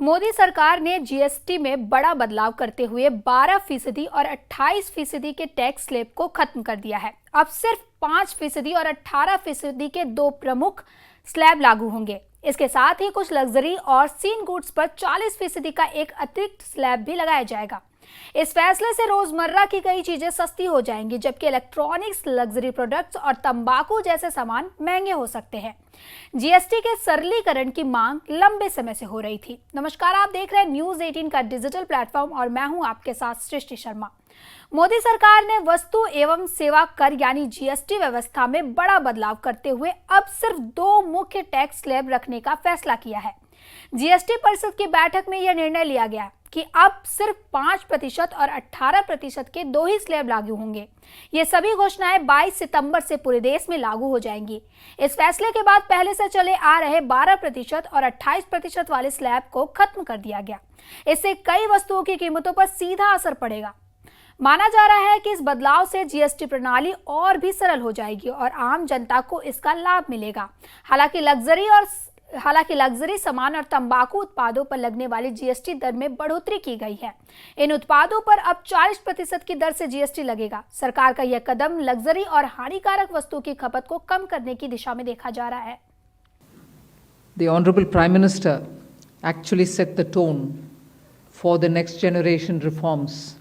मोदी सरकार ने जीएसटी में बड़ा बदलाव करते हुए 12% और 28% के टैक्स स्लैब को खत्म कर दिया है। अब सिर्फ 5% और 18% के दो प्रमुख स्लैब लागू होंगे। इसके साथ ही कुछ लग्जरी और सीन गुड्स पर 40% का एक अतिरिक्त स्लैब भी लगाया जाएगा। इस फैसले से रोजमर्रा की कई चीजें सस्ती हो जाएंगी, जबकि इलेक्ट्रॉनिक्स, लग्जरी प्रोडक्ट्स और तंबाकू जैसे सामान महंगे हो सकते हैं। जीएसटी के सरलीकरण की मांग लंबे समय से हो रही थी। नमस्कार, आप देख रहे हैं न्यूज 18 का डिजिटल प्लेटफॉर्म और मैं हूं आपके साथ सृष्टि शर्मा। मोदी सरकार ने वस्तु एवं सेवा कर यानी जीएसटी व्यवस्था में बड़ा बदलाव करते हुए अब सिर्फ दो मुख्य टैक्स स्लैब रखने का फैसला किया है। जीएसटी परिषद की बैठक में यह निर्णय लिया गया कि अब सिर्फ 5% और 18% के दो ही स्लैब लागू होंगे। ये सभी घोषणाएं 22 सितंबर से पूरे देश में लागू हो जाएंगी। इस फैसले के बाद पहले से चले आ रहे 12% और 28% वाले स्लैब को खत्म कर दिया गया। इससे कई वस्तुओं की कीमतों पर सीधा असर पड़ेगा। माना जा रहा है कि इस बदलाव से जीएसटी प्रणाली और भी सरल हो जाएगी और आम जनता को इसका लाभ मिलेगा। हालांकि लग्जरी सामान और तंबाकू उत्पादों पर लगने वाली जीएसटी दर में बढ़ोतरी की गई है। इन उत्पादों पर अब 40% की दर से जीएसटी लगेगा। सरकार का यह कदम लग्जरी और हानिकारक वस्तुओं की खपत को कम करने की दिशा में देखा जा रहा है। The Honorable Prime Minister actually set the tone for the next generation reforms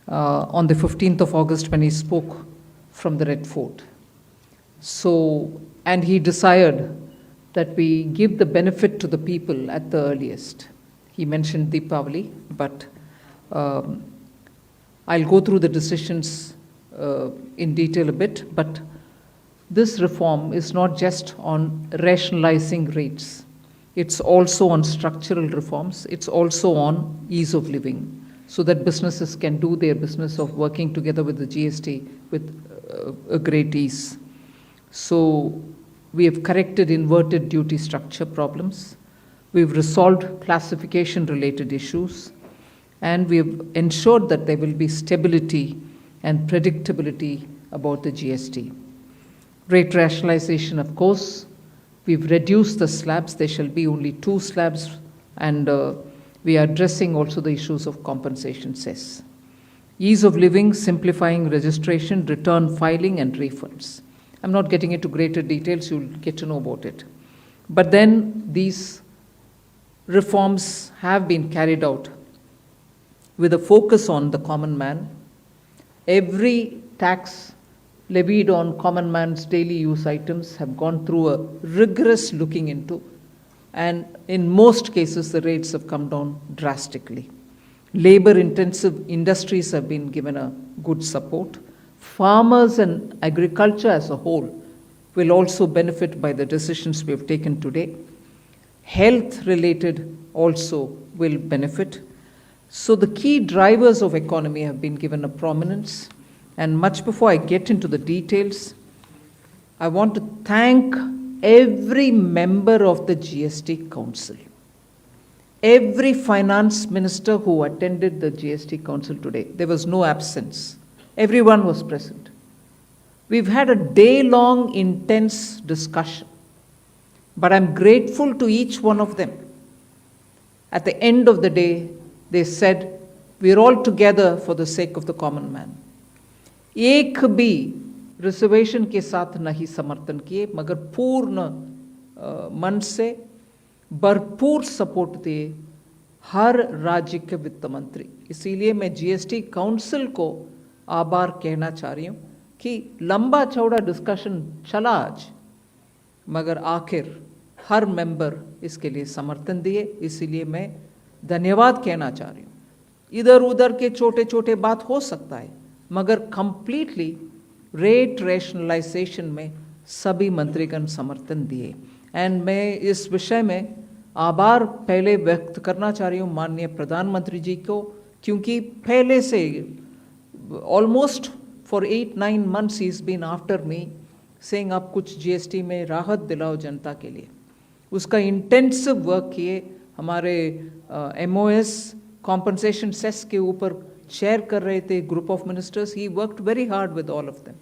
on the 15th of August when he spoke from the Red Fort. And he desired that we give the benefit to the people at the earliest. He mentioned Deepavali, but I'll go through the decisions in detail a bit. But this reform is not just on rationalizing rates. It's also on structural reforms. It's also on ease of living, so that businesses can do their business of working together with the GST with a great ease. So we have corrected inverted duty structure problems. We've resolved classification related issues. And we have ensured that there will be stability and predictability about the GST. Rate rationalization, of course. We've reduced the slabs. There shall be only 2 slabs. And we are addressing also the issues of compensation cess. Ease of living, simplifying registration, return filing, and refunds. I'm not getting into greater details, you'll get to know about it. But then these reforms have been carried out with a focus on the common man. Every tax levied on common man's daily use items have gone through a rigorous looking into, and in most cases the rates have come down drastically. Labor intensive industries have been given a good support. Farmers and agriculture as a whole will also benefit by the decisions we have taken today. Health related also will benefit. So the key drivers of economy have been given a prominence. And much before I get into the details, I want to thank every member of the GST Council, every finance minister who attended the GST Council today. There was no absence. Everyone was present. We've had a day-long intense discussion, but I'm grateful to each one of them. At the end of the day, they said, we're all together for the sake of the common man. एक भी reservation के साथ नहीं समर्थन किए, मगर पूर्ण मन से भरपूर सपोर्ट दिए हर राज्य के वित्त मंत्री। इसीलिए मैं जीएसटी काउंसिल को आभार कहना चाह रही हूँ कि लंबा चौड़ा डिस्कशन चला आज, मगर आखिर हर मेंबर इसके लिए समर्थन दिए। इसीलिए मैं धन्यवाद कहना चाह रही हूँ। इधर उधर के छोटे छोटे बात हो सकता है, मगर कंप्लीटली रेट रैशनलाइजेशन में सभी मंत्रीगण समर्थन दिए। एंड मैं इस विषय में आभार पहले व्यक्त करना चाह रही हूँ माननीय प्रधानमंत्री जी को, क्योंकि पहले से almost for 8-9 months he's been after me saying आप कुछ जीएसटी में राहत दिलाओ जनता के लिए। उसका इंटेंसिव वर्क किए। हमारे एमओएस कॉम्पनसेशन सेस के ऊपर चेयर कर रहे थे group of ministers. He worked very hard with all of them.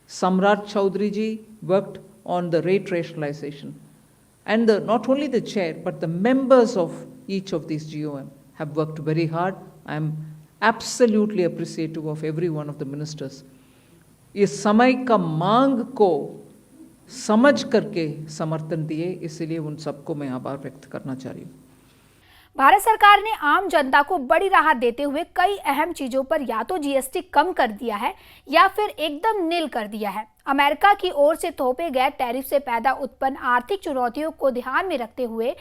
Samrat Chaudhary ji worked on the rate rationalization, and not only the chair but the members of each of these GOM have worked very hard. I am absolutely appreciative of every one of the ministers. इस समय का मांग को समझ करके समर्थन दिए, इसलिए उन सबको मैं आभार व्यक्त करना चाह रही हूँ। भारत सरकार ने आम जनता को बड़ी राहत देते हुए कई अहम चीजों पर या तो जीएसटी कम कर दिया है या फिर एकदम नील कर दिया है। अमेरिका की ओर से थोपे गए टैरिफ से पैदा उत्पन्न आर्थिक चुनौतियों को ध्यान में रखते हुए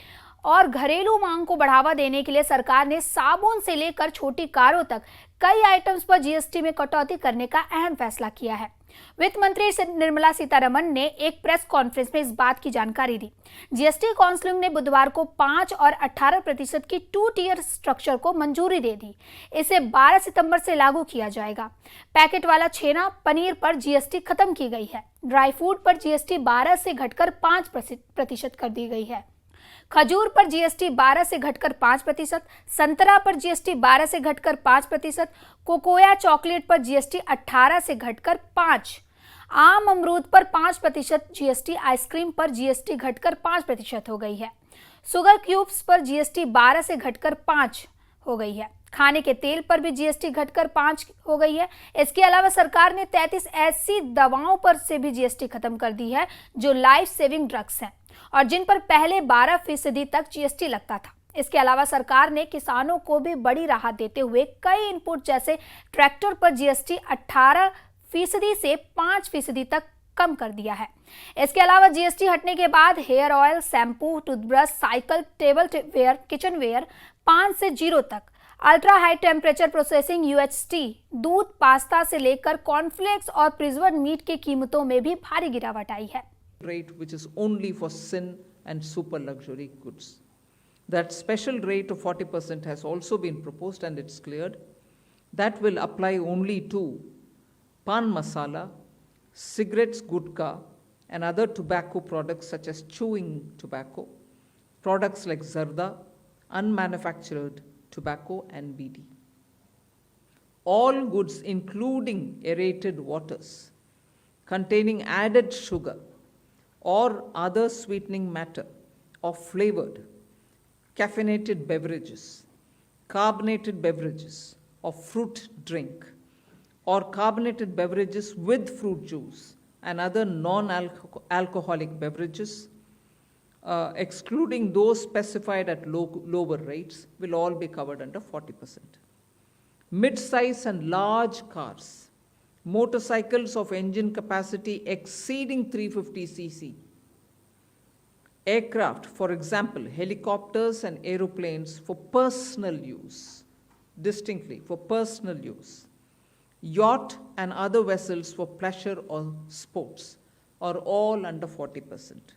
और घरेलू मांग को बढ़ावा देने के लिए सरकार ने साबुन से लेकर छोटी कारों तक कई आइटम्स पर जीएसटी में कटौती करने का अहम फैसला किया है। वित्त मंत्री निर्मला सीतारमण ने एक प्रेस कॉन्फ्रेंस में इस बात की जानकारी दी। जीएसटी काउंसिल ने बुधवार को 5 और 18% की 2 टियर स्ट्रक्चर को मंजूरी दे दी। इसे 12 सितंबर से लागू किया जाएगा। पैकेट वाला छेना पनीर पर जीएसटी खत्म की गई है। ड्राई फूड पर जीएसटी 12 से घटकर 5% कर दी गई है। खजूर पर जीएसटी 12 से घटकर 5%, संतरा पर जीएसटी 12 से घटकर 5%, कोकोया चॉकलेट पर जीएसटी 18 से घटकर 5%, आम अमरूद पर 5% जीएसटी, आइसक्रीम पर जीएसटी घटकर 5% हो गई है। शुगर क्यूब्स पर जीएसटी 12 से घटकर 5 हो गई है। खाने के तेल पर भी जीएसटी घटकर 5 हो गई है। इसके अलावा सरकार ने 33 ऐसी दवाओं पर से भी जीएसटी खत्म कर दी है जो लाइफ सेविंग ड्रग्स हैं और जिन पर पहले 12% तक जीएसटी लगता था। इसके अलावा सरकार ने किसानों को भी बड़ी राहत देते हुए कई इनपुट जैसे ट्रैक्टर पर जीएसटी 18% से 5% तक कम कर दिया है। इसके अलावा जीएसटी हटने के बाद hair oil, shampoo, toothbrush, cycle, tableware, kitchenware 5 से 0 तक, ultra high temperature processing UHT, दूध, पास्ता से लेकर कॉर्नफ्लेक्स और प्रिजर्व्ड मीट की कीमतों में भी भारी गिरावट आई है। Rate which is only for sin and super luxury goods. That special rate of 40% has also been proposed and it's cleared. That will apply only to pan masala, cigarettes, gutka, and other tobacco products such as chewing tobacco, products like zarda, unmanufactured tobacco, and BD. All goods including aerated waters containing added sugar or other sweetening matter or flavored, caffeinated beverages, carbonated beverages or fruit drink, or carbonated beverages with fruit juice and other non-alcoholic beverages, excluding those specified at lower rates, will all be covered under 40%. Mid-size and large cars, motorcycles of engine capacity exceeding 350 cc, aircraft, for example, helicopters and aeroplanes for personal use, distinctly for personal use, yacht and other vessels for pleasure or sports are all under 40%.